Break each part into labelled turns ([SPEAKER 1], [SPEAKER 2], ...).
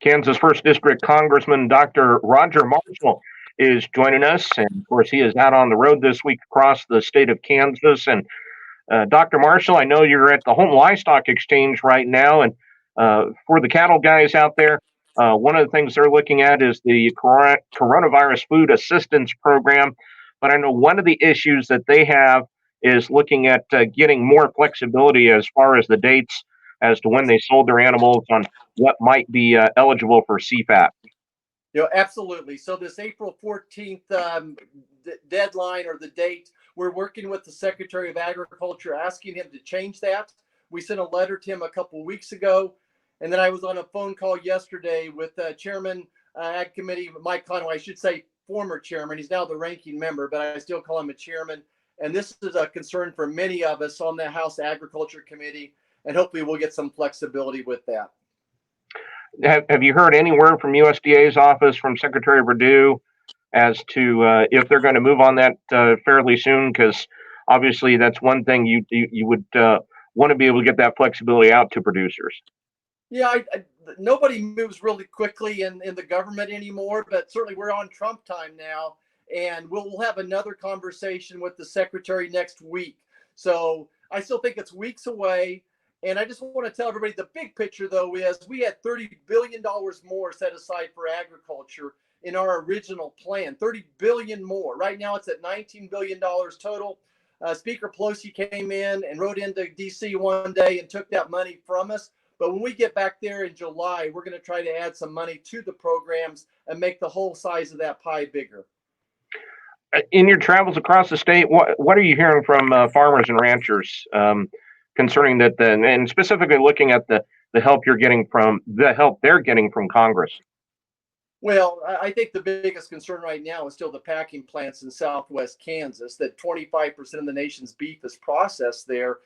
[SPEAKER 1] Kansas 1st District Congressman Dr. Roger Marshall is joining us. And of course, he is out on the road this week across the state of Kansas. And Dr. Marshall, I know you're at the Holton Livestock Exchange right now. And for the cattle guys out there, one of the things they're looking at is the coronavirus food assistance program. But I know one of the issues that they have is looking at getting more flexibility as far as the dates as to when they sold their animals on what might be eligible for CFAP.
[SPEAKER 2] Absolutely. So this April 14th deadline or the date, we're working with the Secretary of Agriculture, asking him to change that. We sent a letter to him a couple of weeks ago. And then I was on a phone call yesterday with Chairman Ag Committee, Mike Conway, I should say former chairman. He's now the ranking member, but I still call him a chairman. And this is a concern for many of us on the House Agriculture Committee. And hopefully we'll get some flexibility with that.
[SPEAKER 1] Have you heard any word from USDA's office, from Secretary Perdue, as to if they're going to move on that fairly soon? Because obviously that's one thing you would want to be able to get that flexibility out to producers.
[SPEAKER 2] Yeah, nobody moves really quickly in the government anymore, but certainly we're on Trump time now, and we'll have another conversation with the secretary next week. So I still think it's weeks away. And I just want to tell everybody the big picture, though, is we had $30 billion more set aside for agriculture in our original plan, $30 billion more. Right now it's at $19 billion total. Speaker Pelosi came in and rode into D.C. one day and took that money from us. But when we get back there in July, we're going to try to add some money to the programs and make the whole size of that pie bigger.
[SPEAKER 1] In your travels across the state, what are you hearing from farmers and ranchers concerning that, and specifically looking at the help they're getting from Congress?
[SPEAKER 2] Well, I think the biggest concern right now is still the packing plants in Southwest Kansas, that 25% of the nation's beef is processed there.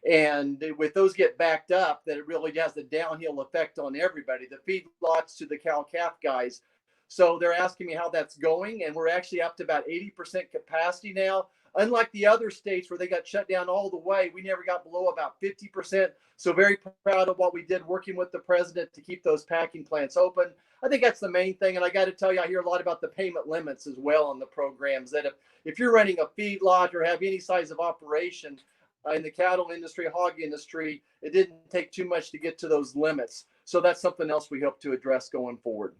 [SPEAKER 2] And with those get backed up, that it really has the downhill effect on everybody, the feedlots to the cow-calf guys. So they're asking me how that's going. And we're actually up to about 80% capacity now. Unlike the other states where they got shut down all the way, we never got below about 50%. So very proud of what we did working with the president to keep those packing plants open. I think that's the main thing. And I got to tell you, I hear a lot about the payment limits as well on the programs, that if you're running a feedlot or have any size of operation in the cattle industry, hog industry, it didn't take too much to get to those limits. So that's something else we hope to address going forward.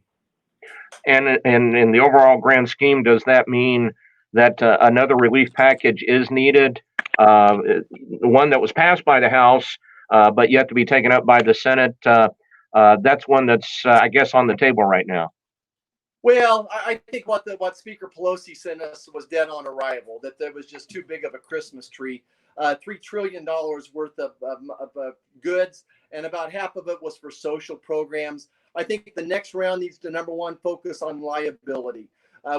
[SPEAKER 1] And in the overall grand scheme, does that mean that another relief package is needed? One that was passed by the House, but yet to be taken up by the Senate. That's one that's, I guess, on the table right now.
[SPEAKER 2] Well, I think what Speaker Pelosi sent us was dead on arrival, that there was just too big of a Christmas tree. $3 trillion worth of goods, and about half of it was for social programs. I think the next round needs to, number one, focus on liability.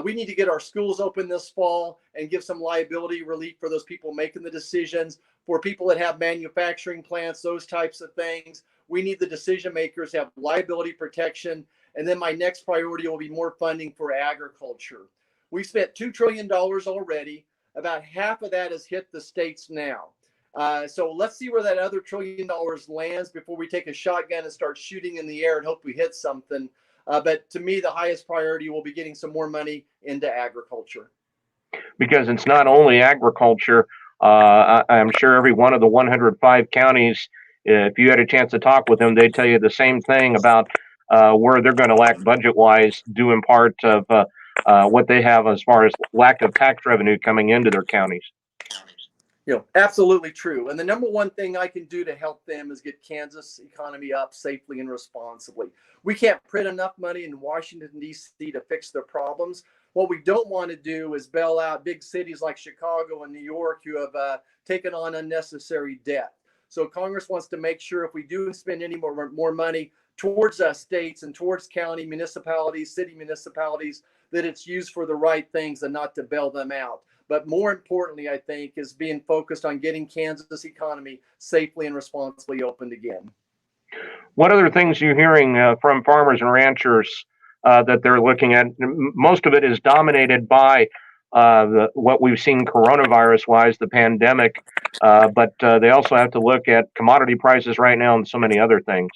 [SPEAKER 2] We need to get our schools open this fall and give some liability relief for those people making the decisions, for people that have manufacturing plants, those types of things. We need the decision makers to have liability protection. And then my next priority will be more funding for agriculture. We spent $2 trillion already. About half of that has hit the states now. So let's see where that other $1 trillion lands before we take a shotgun and start shooting in the air and hope we hit something. But to me, the highest priority will be getting some more money into agriculture.
[SPEAKER 1] Because it's not only agriculture. I'm sure every one of the 105 counties, if you had a chance to talk with them, they'd tell you the same thing about where they're going to lack budget-wise, due in part of what they have as far as lack of tax revenue coming into their counties.
[SPEAKER 2] Absolutely true. And the number one thing I can do to help them is get Kansas economy up safely and responsibly. We can't print enough money in Washington, D.C. to fix their problems. What we don't want to do is bail out big cities like Chicago and New York who have taken on unnecessary debt. So Congress wants to make sure if we do spend any more money towards states and towards county municipalities, city municipalities, that it's used for the right things and not to bail them out. But more importantly, I think, is being focused on getting Kansas economy safely and responsibly opened again.
[SPEAKER 1] What other things are you hearing from farmers and ranchers that they're looking at? Most of it is dominated by what we've seen coronavirus-wise, the pandemic, but they also have to look at commodity prices right now and so many other things.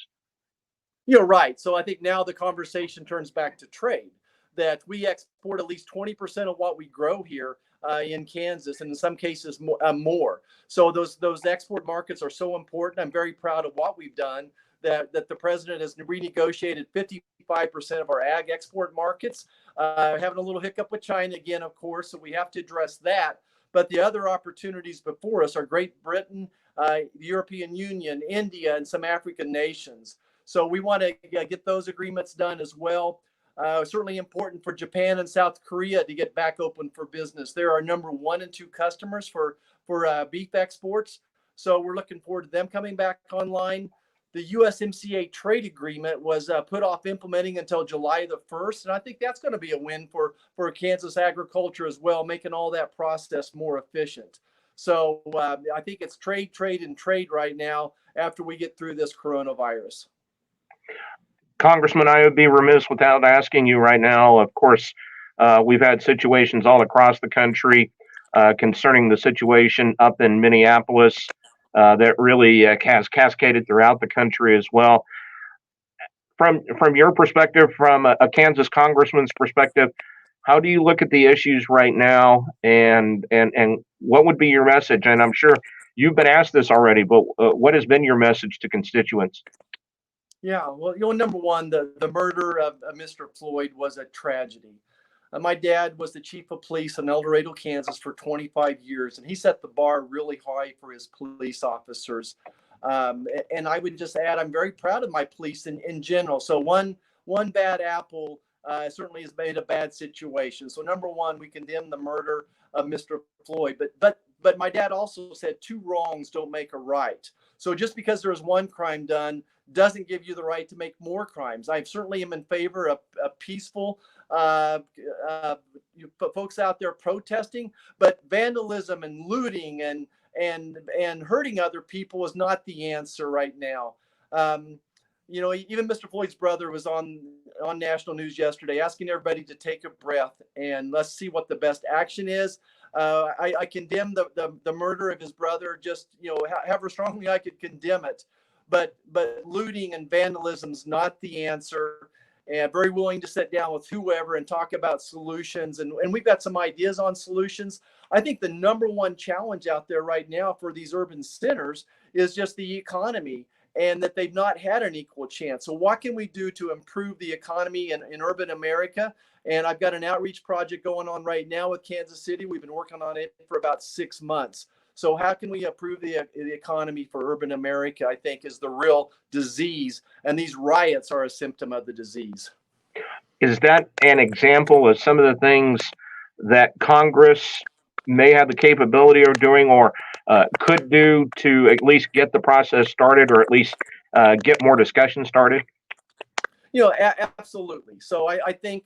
[SPEAKER 2] You're right. So I think now the conversation turns back to trade, that we export at least 20% of what we grow here in Kansas, and in some cases more. So those export markets are so important. I'm very proud of what we've done, that the president has renegotiated 55% of our ag export markets. Having a little hiccup with China again, of course, so we have to address that. But the other opportunities before us are Great Britain, the European Union, India, and some African nations. So we want to get those agreements done as well. Certainly important for Japan and South Korea to get back open for business. They're our number 1 and 2 customers for beef exports. So we're looking forward to them coming back online. The USMCA trade agreement was put off implementing until July the 1st. And I think that's going to be a win for Kansas agriculture as well, making all that process more efficient. So I think it's trade, and trade right now after we get through this coronavirus.
[SPEAKER 1] Congressman, I would be remiss without asking you right now. Of course, we've had situations all across the country concerning the situation up in Minneapolis that really has cascaded throughout the country as well. From your perspective, from a Kansas congressman's perspective, how do you look at the issues right now, and what would be your message? And I'm sure you've been asked this already, but what has been your message to constituents?
[SPEAKER 2] Yeah, well, number one, the murder of Mr. Floyd was a tragedy. My dad was the chief of police in El Dorado, Kansas for 25 years, and he set the bar really high for his police officers. And I would just add, I'm very proud of my police in general. So one bad apple certainly has made a bad situation. So number one, we condemn the murder of Mr. Floyd, but my dad also said 2 wrongs don't make a right. So just because there's one crime done doesn't give you the right to make more crimes. I certainly am in favor of peaceful folks out there protesting, but vandalism and looting and hurting other people is not the answer right now. Even Mr. Floyd's brother was on national news yesterday asking everybody to take a breath and let's see what the best action is. I condemn the murder of his brother, just, however strongly I could condemn it. But looting and vandalism is not the answer. And very willing to sit down with whoever and talk about solutions. And we've got some ideas on solutions. I think the number one challenge out there right now for these urban centers is just the economy, and that they've not had an equal chance. So what can we do to improve the economy in urban America? And I've got an outreach project going on right now with Kansas City. We've been working on it for about 6 months. So how can we improve the economy for urban America, I think, is the real disease. And these riots are a symptom of the disease.
[SPEAKER 1] Is that an example of some of the things that Congress may have the capability of doing, or could do, to at least get the process started, or at least get more discussion started?
[SPEAKER 2] Absolutely. So I think,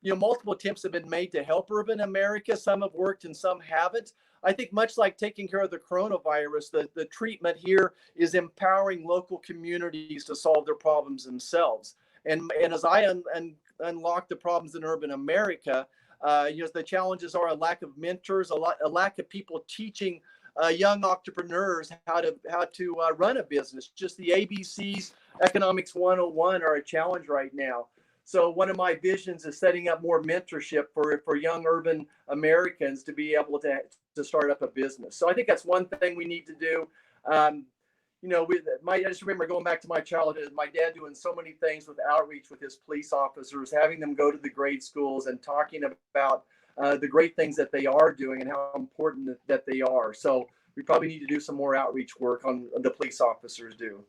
[SPEAKER 2] multiple attempts have been made to help urban America. Some have worked and some haven't. I think much like taking care of the coronavirus, the treatment here is empowering local communities to solve their problems themselves. And as I unlock the problems in urban America, the challenges are a lack of mentors, a lack of people teaching young entrepreneurs how to run a business. Just the ABCs, Economics 101, are a challenge right now. So one of my visions is setting up more mentorship for young urban Americans to be able to start up a business. So I think that's one thing we need to do. I just remember going back to my childhood, my dad doing so many things with outreach with his police officers, having them go to the grade schools and talking about the great things that they are doing and how important that they are. So we probably need to do some more outreach work on the police officers do.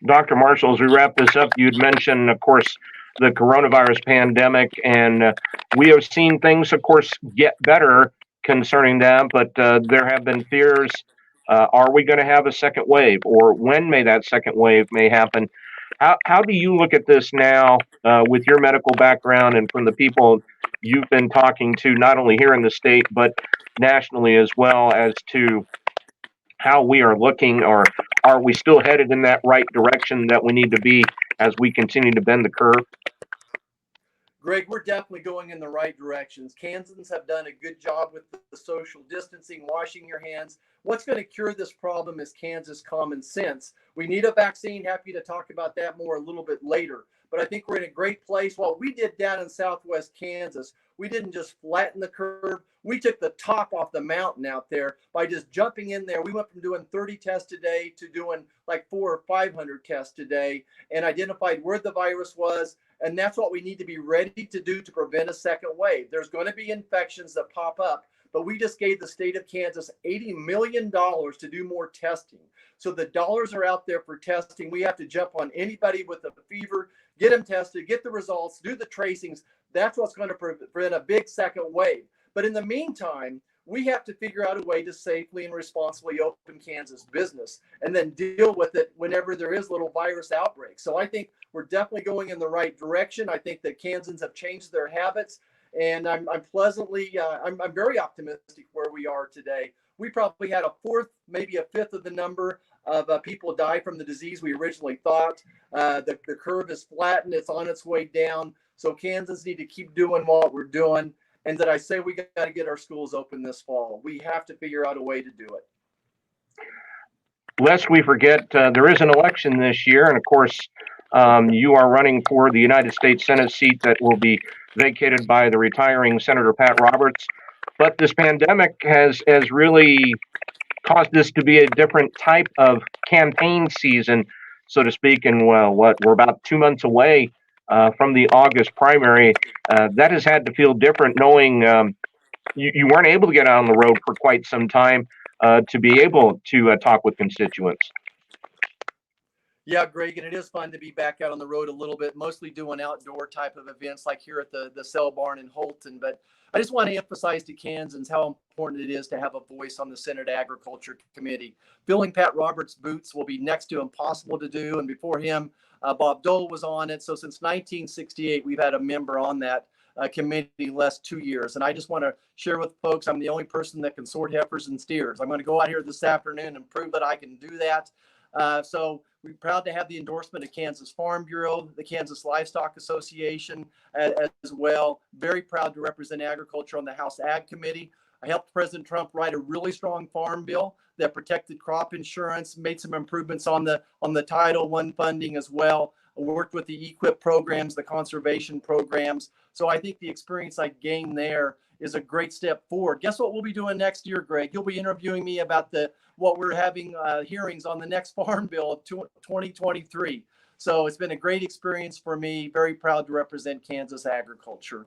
[SPEAKER 1] Dr. Marshall, as we wrap this up, you'd mentioned, of course, the coronavirus pandemic, and we have seen things, of course, get better concerning that, but there have been fears. Are we going to have a second wave, or when may that second wave may happen? How do you look at this now with your medical background and from the people you've been talking to, not only here in the state, but nationally as well, as to how we are looking, or are we still headed in that right direction that we need to be as we continue to bend the curve?
[SPEAKER 2] Greg, we're definitely going in the right directions. Kansans have done a good job with the social distancing, washing your hands. What's going to cure this problem is Kansas common sense. We need a vaccine. Happy to talk about that more a little bit later. But I think we're in a great place. What we did down in southwest Kansas, we didn't just flatten the curve. We took the top off the mountain out there by just jumping in there. We went from doing 30 tests a day to doing like 400 or 500 tests a day and identified where the virus was. And that's what we need to be ready to do to prevent a second wave. There's going to be infections that pop up, but we just gave the state of Kansas $80 million to do more testing. So the dollars are out there for testing. We have to jump on anybody with a fever, get them tested, get the results, do the tracings. That's what's going to prevent a big second wave. But in the meantime, we have to figure out a way to safely and responsibly open Kansas business and then deal with it whenever there is little virus outbreaks. So I think we're definitely going in the right direction. I think that Kansans have changed their habits, and I'm very optimistic where we are today. We probably had a fourth, maybe a fifth of the number of people die from the disease we originally thought. The curve is flattened. It's on its way down. So Kansans need to keep doing what we're doing. And that I say we got to get our schools open this fall. We have to figure out a way to do it.
[SPEAKER 1] Lest we forget, there is an election this year, and of course, you are running for the United States Senate seat that will be vacated by the retiring Senator Pat Roberts. But this pandemic has really caused this to be a different type of campaign season, so to speak. And we're about 2 months away from the August primary. That has had to feel different, knowing you weren't able to get out on the road for quite some time to be able to talk with constituents.
[SPEAKER 2] Yeah, Greg, and it is fun to be back out on the road a little bit, mostly doing outdoor type of events like here at the Cell Barn in Holton. But I just want to emphasize to Kansans how important it is to have a voice on the Senate Agriculture Committee. Filling Pat Roberts' boots will be next to impossible to do. And before him, Bob Dole was on it. So since 1968, we've had a member on that committee last 2 years. And I just want to share with folks, I'm the only person that can sort heifers and steers. I'm going to go out here this afternoon and prove that I can do that. So we're proud to have the endorsement of Kansas Farm Bureau, the Kansas Livestock Association as well. Very proud to represent agriculture on the House Ag Committee. I helped President Trump write a really strong farm bill that protected crop insurance, made some improvements on the Title I funding as well. I worked with the EQIP programs, the conservation programs. So I think the experience I gained there is a great step forward. Guess what we'll be doing next year, Greg? You'll be interviewing me about what we're having hearings on the next farm bill of 2023. So it's been a great experience for me. Very proud to represent Kansas agriculture.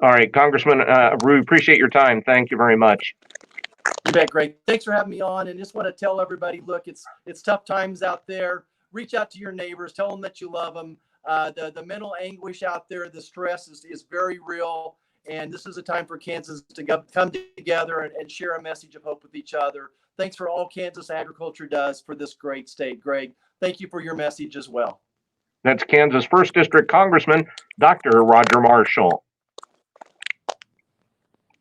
[SPEAKER 1] All right, Congressman, we appreciate your time. Thank you very much.
[SPEAKER 2] You bet, Greg. Thanks for having me on. And just want to tell everybody, look, it's tough times out there. Reach out to your neighbors. Tell them that you love them. The mental anguish out there, the stress is very real. And this is a time for Kansas to come together and share a message of hope with each other. Thanks for all Kansas agriculture does for this great state. Greg, thank you for your message as well.
[SPEAKER 1] That's Kansas 1st District Congressman Dr. Roger Marshall.